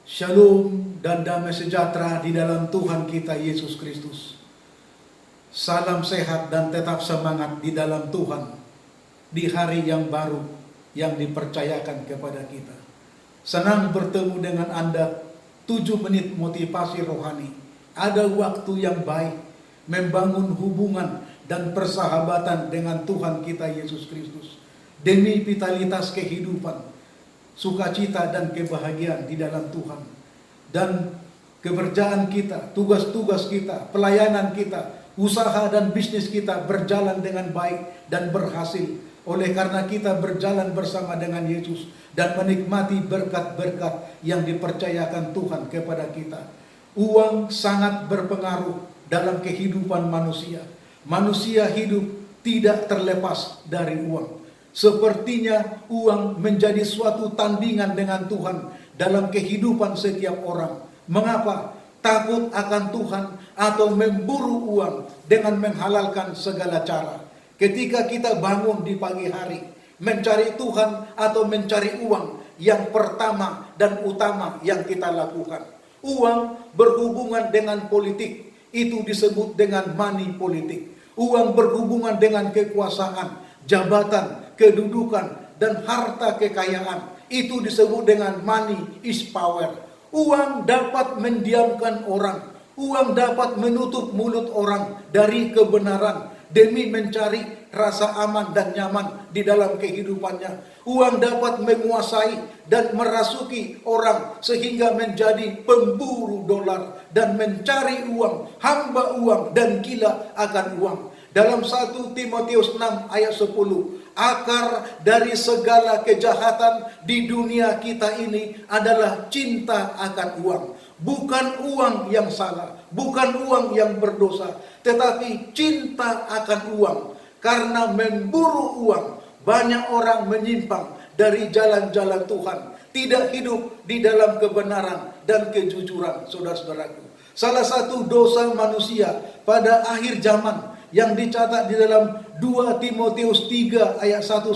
Shalom dan damai sejahtera di dalam Tuhan kita Yesus Kristus. Salam sehat dan tetap semangat di dalam Tuhan di hari yang baru yang dipercayakan kepada kita. Senang bertemu dengan Anda 7 menit motivasi rohani. Ada waktu yang baik membangun hubungan dan persahabatan dengan Tuhan kita Yesus Kristus demi vitalitas kehidupan, sukacita dan kebahagiaan di dalam Tuhan. Dan keberjaan kita, tugas-tugas kita, pelayanan kita, usaha dan bisnis kita berjalan dengan baik dan berhasil. Oleh karena kita berjalan bersama dengan Yesus dan menikmati berkat-berkat yang dipercayakan Tuhan kepada kita. Uang sangat berpengaruh dalam kehidupan manusia. Manusia hidup tidak terlepas dari uang. Sepertinya uang menjadi suatu tandingan dengan Tuhan dalam kehidupan setiap orang. Mengapa? Takut akan Tuhan atau memburu uang dengan menghalalkan segala cara. Ketika kita bangun di pagi hari, mencari Tuhan atau mencari uang, yang pertama dan utama yang kita lakukan. Uang berhubungan dengan politik, itu disebut dengan money politik. Uang berhubungan dengan kekuasaan, jabatan, kedudukan, dan harta kekayaan. Itu disebut dengan money is power. Uang dapat mendiamkan orang. Uang dapat menutup mulut orang dari kebenaran demi mencari rasa aman dan nyaman di dalam kehidupannya. Uang dapat menguasai dan merasuki orang sehingga menjadi pemburu dolar dan mencari uang, hamba uang dan gila akan uang. Dalam 1 Timotius 6 ayat 10, akar dari segala kejahatan di dunia kita ini adalah cinta akan uang. Bukan uang yang salah, bukan uang yang berdosa, tetapi cinta akan uang. Karena memburu uang, banyak orang menyimpang dari jalan-jalan Tuhan, tidak hidup di dalam kebenaran dan kejujuran, saudara-saudaraku. Salah satu dosa manusia pada akhir zaman yang dicatat di dalam 2 Timotius 3 ayat 1-5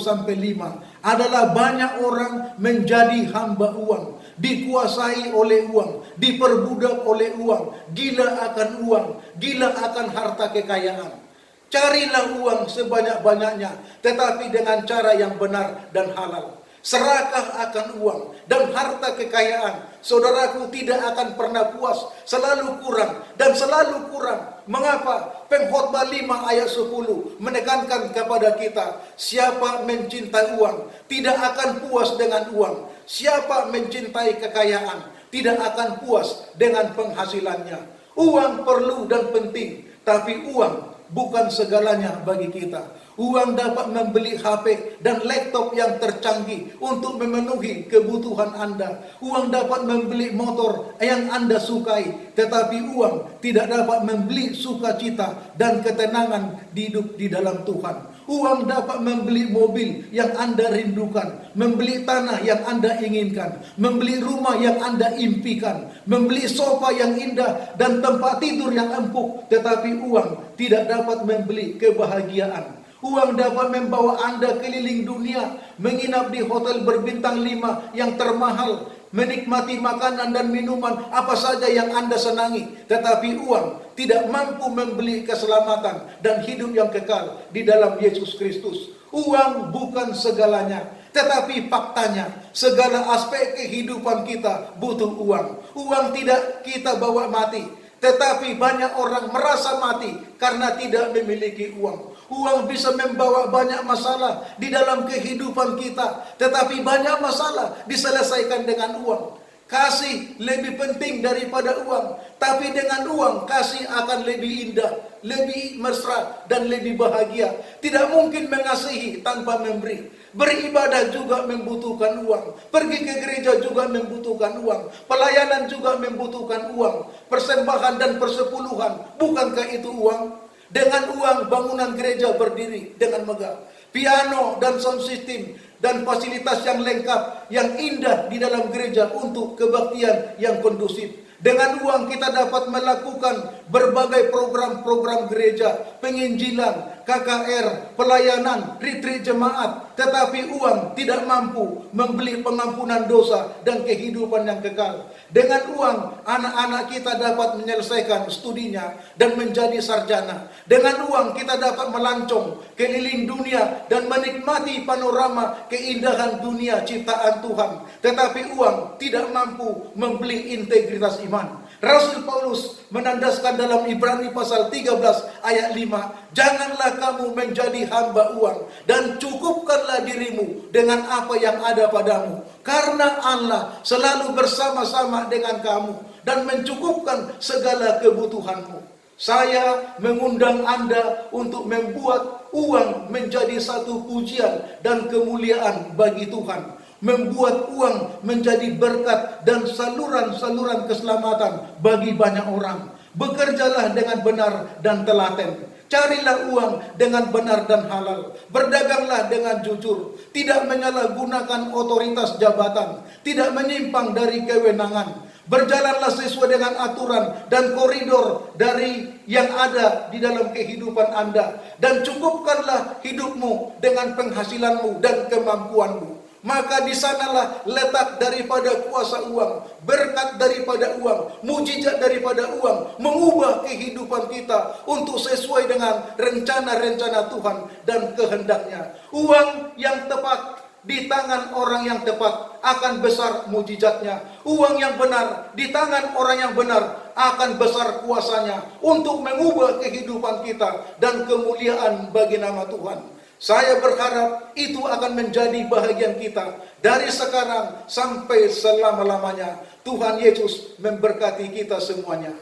adalah banyak orang menjadi hamba uang, dikuasai oleh uang, diperbudak oleh uang, gila akan uang, gila akan harta kekayaan. Carilah uang sebanyak-banyaknya, tetapi dengan cara yang benar dan halal. Serakah akan uang dan harta kekayaan, saudaraku, tidak akan pernah puas, selalu kurang dan selalu kurang. Mengapa? Pengkhotbah 5 ayat 10 menekankan kepada kita, siapa mencintai uang tidak akan puas dengan uang. Siapa mencintai kekayaan tidak akan puas dengan penghasilannya. Uang perlu dan penting, tapi uang bukan segalanya bagi kita. Uang dapat membeli HP dan laptop yang tercanggih untuk memenuhi kebutuhan Anda. Uang dapat membeli motor yang Anda sukai, tetapi uang tidak dapat membeli sukacita dan ketenangan hidup di dalam Tuhan. Uang dapat membeli mobil yang Anda rindukan, membeli tanah yang Anda inginkan, membeli rumah yang Anda impikan, membeli sofa yang indah dan tempat tidur yang empuk, tetapi uang tidak dapat membeli kebahagiaan. Uang dapat membawa Anda keliling dunia, menginap di hotel berbintang 5 yang termahal, menikmati makanan dan minuman apa saja yang Anda senangi, tetapi uang tidak mampu membeli keselamatan dan hidup yang kekal di dalam Yesus Kristus. Uang bukan segalanya, tetapi faktanya segala aspek kehidupan kita butuh uang. Uang tidak kita bawa mati, tetapi banyak orang merasa mati karena tidak memiliki uang. Uang bisa membawa banyak masalah di dalam kehidupan kita, tetapi banyak masalah diselesaikan dengan uang. Kasih lebih penting daripada uang, tapi dengan uang kasih akan lebih indah, lebih mesra dan lebih bahagia. Tidak mungkin mengasihi tanpa memberi. Beribadah juga membutuhkan uang. Pergi ke gereja juga membutuhkan uang. Pelayanan juga membutuhkan uang. Persembahan dan persepuluhan, bukankah itu uang? Dengan uang bangunan gereja berdiri dengan megah. Piano dan sound system dan fasilitas yang lengkap, yang indah di dalam gereja untuk kebaktian yang kondusif. Dengan uang kita dapat melakukan berbagai program-program gereja, penginjilan, KKR, pelayanan, retreat jemaat, tetapi uang tidak mampu membeli pengampunan dosa dan kehidupan yang kekal. Dengan uang, anak-anak kita dapat menyelesaikan studinya dan menjadi sarjana. Dengan uang, kita dapat melancong keliling dunia dan menikmati panorama keindahan dunia ciptaan Tuhan. Tetapi uang tidak mampu membeli integritas iman. Rasul Paulus menandaskan dalam Ibrani pasal 13 ayat 5, janganlah kamu menjadi hamba uang dan cukupkanlah dirimu dengan apa yang ada padamu, karena Allah selalu bersama-sama dengan kamu dan mencukupkan segala kebutuhanmu. Saya mengundang Anda untuk membuat uang menjadi satu pujian dan kemuliaan bagi Tuhan. Membuat uang menjadi berkat dan saluran-saluran keselamatan bagi banyak orang. Bekerjalah dengan benar dan telaten. Carilah uang dengan benar dan halal. Berdaganglah dengan jujur. Tidak menyalahgunakan otoritas jabatan. Tidak menyimpang dari kewenangan. Berjalanlah sesuai dengan aturan dan koridor dari yang ada di dalam kehidupan Anda. Dan cukupkanlah hidupmu dengan penghasilanmu dan kemampuanmu. Maka di sanalah letak daripada kuasa uang, berkat daripada uang, mujizat daripada uang, mengubah kehidupan kita untuk sesuai dengan rencana-rencana Tuhan dan kehendaknya. Uang yang tepat di tangan orang yang tepat akan besar mujizatnya. Uang yang benar di tangan orang yang benar akan besar kuasanya untuk mengubah kehidupan kita dan kemuliaan bagi nama Tuhan. Saya berharap itu akan menjadi bahagian kita dari sekarang sampai selama-lamanya. Tuhan Yesus memberkati kita semuanya.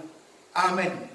Amin.